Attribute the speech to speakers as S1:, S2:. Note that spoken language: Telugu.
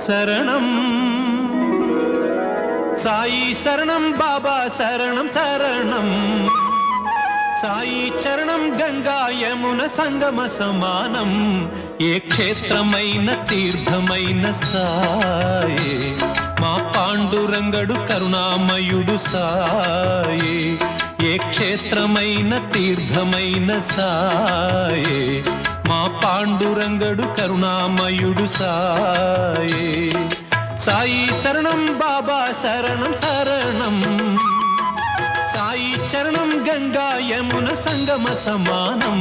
S1: శరణం సాయి శరణం బాబా శరణం శరణం సాయి చరణం గంగా యమున సంగమ సమానం ఏ క్షేత్రమైన తీర్థమైన సాయే మా పాండురంగడు కరుణామయుడు సాయే ఏ క్షేత్రమైన తీర్థమైన సాయే మా పాండురంగడు కరుణామయుడు సాయే సాయి శరణం బాబా శరణం శరణం సాయి చరణం గంగా యమున సంగమ సమానం